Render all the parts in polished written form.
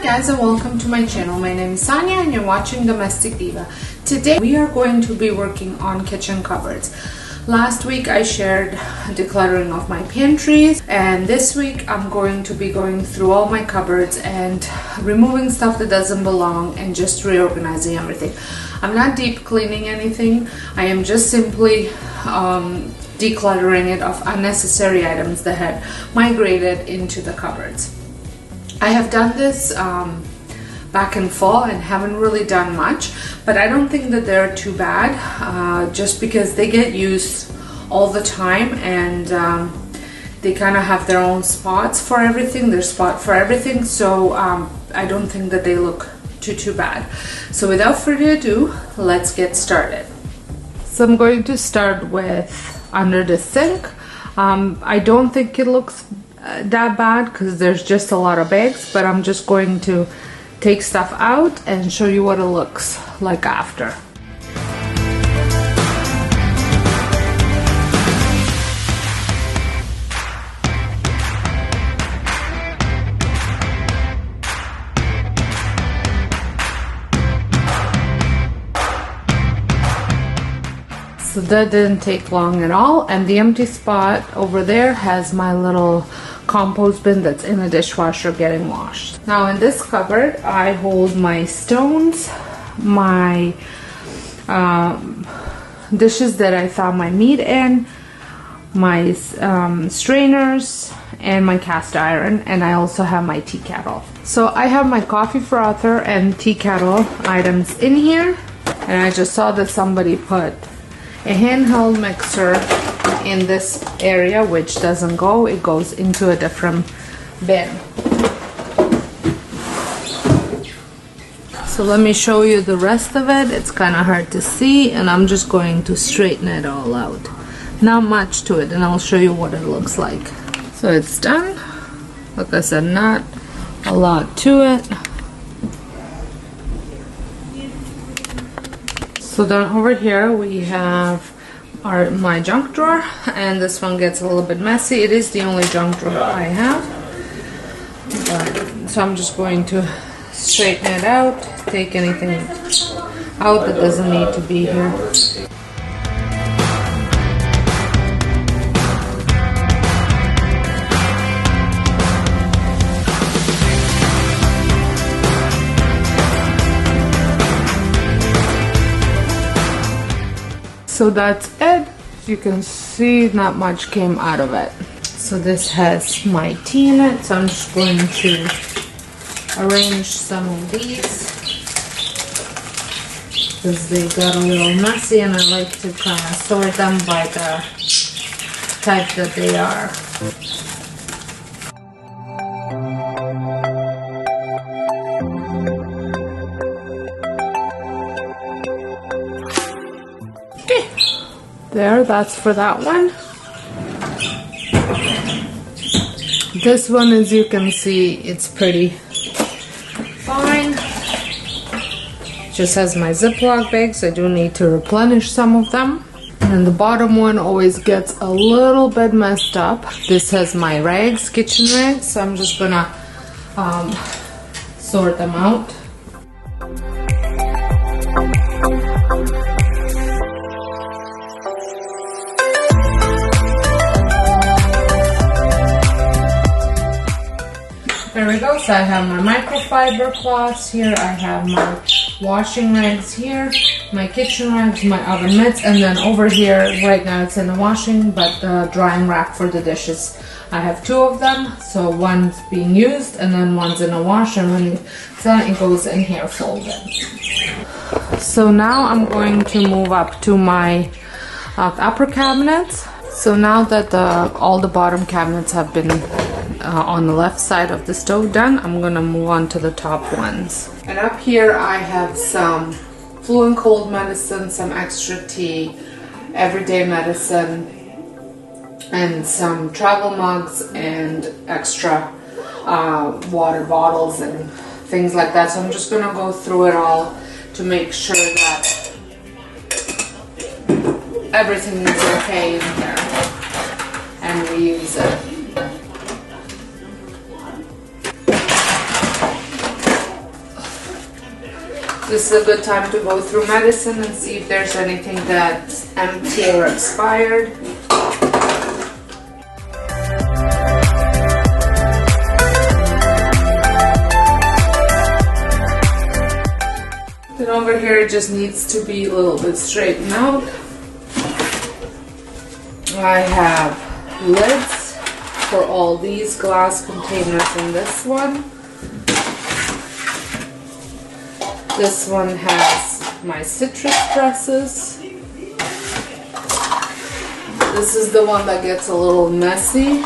guys, and welcome to my channel. My name is Sonja and you're watching Domestic Diva. Today we are going to be working on kitchen cupboards. Last week I shared decluttering of my pantries, and this week I'm going to be going through all my cupboards and removing stuff that doesn't belong and just reorganizing everything. I'm not deep cleaning anything. I am just simply decluttering it of unnecessary items that had migrated into the cupboards. I have done this back in fall and haven't really done much, but I don't think that they're too bad, just because they get used all the time, and they kind of have their own spots for everything, their spot for everything, so I don't think that they look too bad. So without further ado, let's get started. So I'm going to start with under the sink. I don't think it looks that bad because there's just a lot of bags, but I'm just going to take stuff out and show you what it looks like after. So that didn't take long at all, and the empty spot over there has my little compost bin that's in the dishwasher getting washed. Now in this cupboard I hold my stones, my dishes that I found my meat in, my strainers, and my cast iron, and I also have my tea kettle. So I have my coffee frother and tea kettle items in here, and I just saw that somebody put a handheld mixer in this area, which doesn't go, it goes into a different bin. So let me show you the rest of it. It's kind of hard to see, and I'm just going to straighten it all out. Not much to it, and I'll show you what it looks like. So it's done. Like I said, not a lot to it. So then over here we have my junk drawer, and this one gets a little bit messy. It is the only junk drawer I have, so I'm just going to straighten it out, take anything out that doesn't need to be here. So that's it. You can see not much came out of it. So this has my tea in it, so I'm just going to arrange some of these because they got a little messy, and I like to kind of sort them by the type that they are. There, that's for that one. This one, as you can see, it's pretty fine. Just has my Ziploc bags. I do need to replenish some of them. And the bottom one always gets a little bit messed up. This has my rags, kitchen rags, so I'm just gonna sort them out. There we go. So I have my microfiber cloths here, I have my washing rags here, my kitchen rags, my oven mitts, and then over here, right now it's in the washing, but the drying rack for the dishes. I have two of them, so one's being used and then one's in a wash, and when it's done, it goes in here folded. So now I'm going to move up to my upper cabinets. So now that all the bottom cabinets have been on the left side of the stove done, I'm gonna move on to the top ones. And up here I have some flu and cold medicine, some extra tea, everyday medicine, and some travel mugs and extra water bottles and things like that. So I'm just gonna go through it all to make sure that everything is okay in here and reuse it. This is a good time to go through medicine and see if there's anything that's empty or expired. Then over here it just needs to be a little bit straightened out. I have lids for all these glass containers in this one. This one has my citrus presses. This is the one that gets a little messy.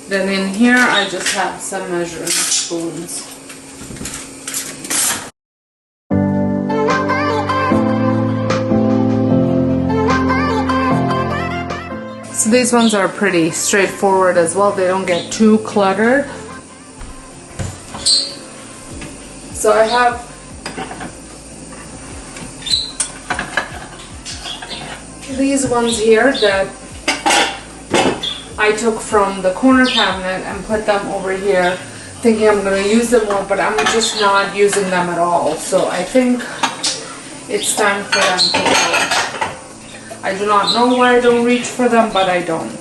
Then in here I just have some measuring spoons. So these ones are pretty straightforward as well. They don't get too cluttered. So I have these ones here that I took from the corner cabinet and put them over here thinking I'm going to use them more, but I'm just not using them at all. So I think it's time for them to go. I do not know why I don't reach for them, but I don't.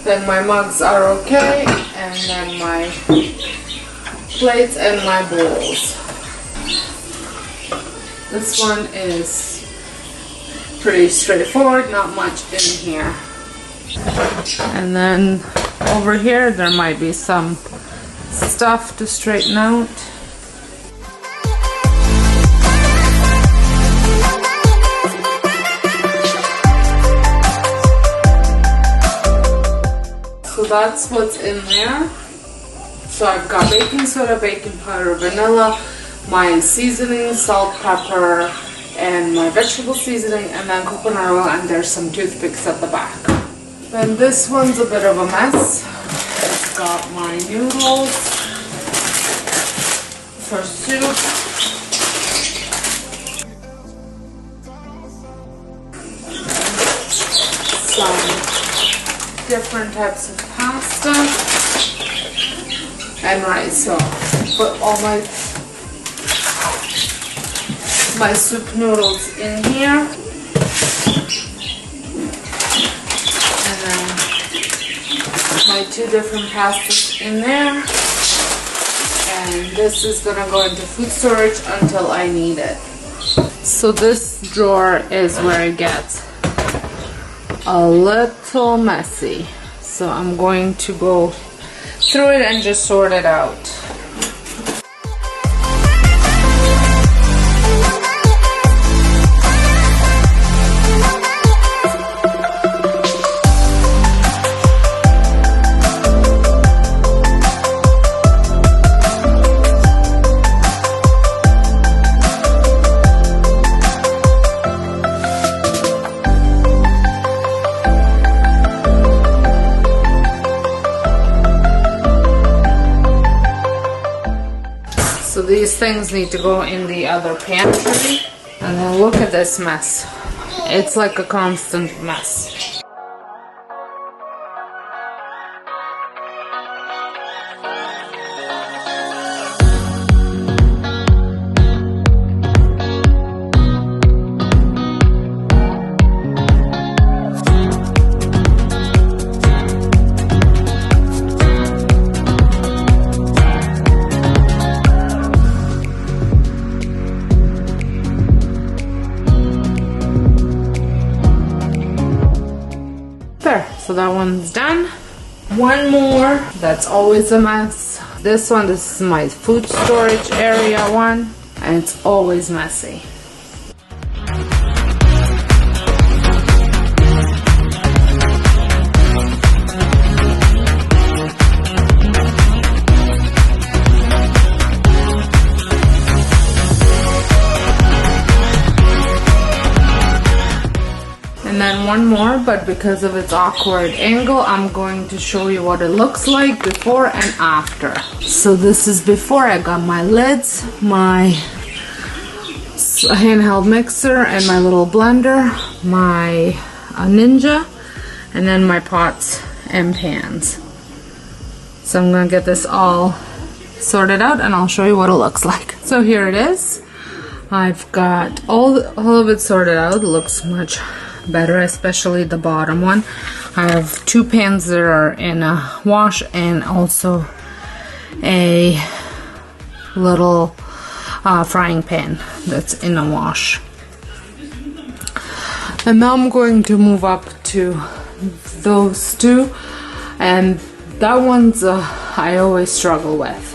Then my mugs are okay, and then my plates and my bowls. This one is pretty straightforward, not much in here. And then over here there might be some stuff to straighten out. So that's what's in there. So I've got baking soda, baking powder, vanilla, my seasoning, salt, pepper, and my vegetable seasoning, and then coconut oil, and there's some toothpicks at the back. Then this one's a bit of a mess. It's got my noodles for soup. Some different types of pasta and rice. So put all my soup noodles in here. My two different pastas in there, and this is gonna go into food storage until I need it. So this drawer is where it gets a little messy, so I'm going to go through it and just sort it out. So these things need to go in the other pantry. And then look at this mess. It's like a constant mess. So that one's done. One more that's always a mess. This is my food storage area one, and it's always messy. And then one more, but because of its awkward angle, I'm going to show you what it looks like before and after. So this is before. I got my lids, my a handheld mixer and my little blender, my Ninja, and then my pots and pans. So I'm gonna get this all sorted out and I'll show you what it looks like. So here it is. I've got all of it sorted out. It looks much better, especially the bottom one. I have 2 pans that are in a wash and also a little frying pan that's in a wash. And now I'm going to move up to those 2, and that one's I always struggle with.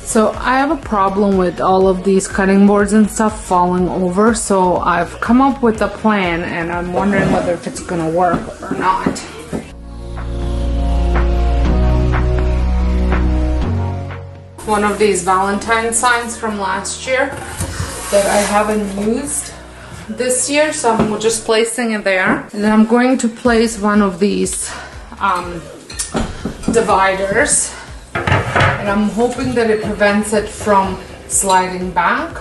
So I have a problem with all of these cutting boards and stuff falling over, so I've come up with a plan and I'm wondering whether if it's gonna work or not. One of these Valentine signs from last year that I haven't used this year, so I'm just placing it there. And then I'm going to place one of these dividers. And I'm hoping that it prevents it from sliding back.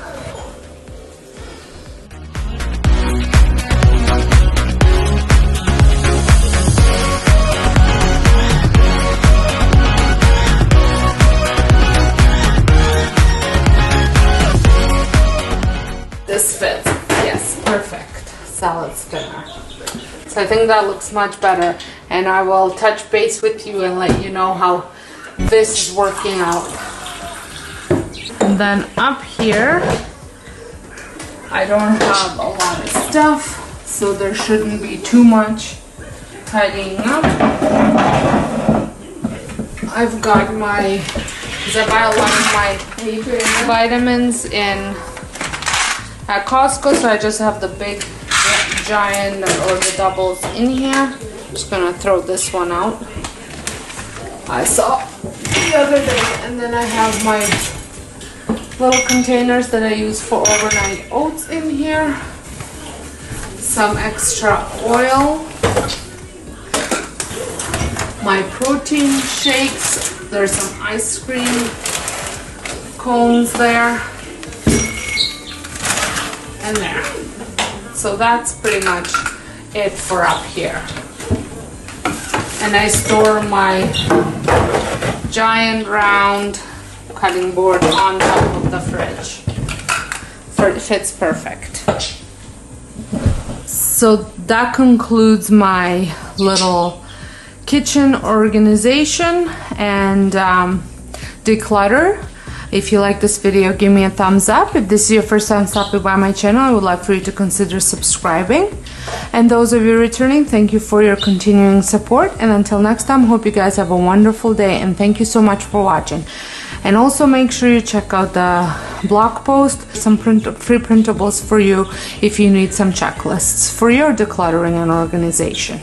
This fits. Yes, perfect. Salad spinner. So I think that looks much better. And I will touch base with you and let you know how this is working out. And then up here, I don't have a lot of stuff, so there shouldn't be too much tidying up. I've got my, because I buy a lot of my vitamins at Costco, so I just have the big giant or the doubles in here. I'm just gonna throw this one out. I saw the other day, and then I have my little containers that I use for overnight oats in here, some extra oil, my protein shakes, there's some ice cream cones there, and there. So that's pretty much it for up here. And I store my giant round cutting board on top of the fridge. So it fits perfect. So that concludes my little kitchen organization and declutter. If you like this video, give me a thumbs up. If this is your first time stopping by my channel, I would like for you to consider subscribing. And those of you returning, thank you for your continuing support. And until next time, hope you guys have a wonderful day. And thank you so much for watching. And also make sure you check out the blog post, some free printables for you if you need some checklists for your decluttering and organization.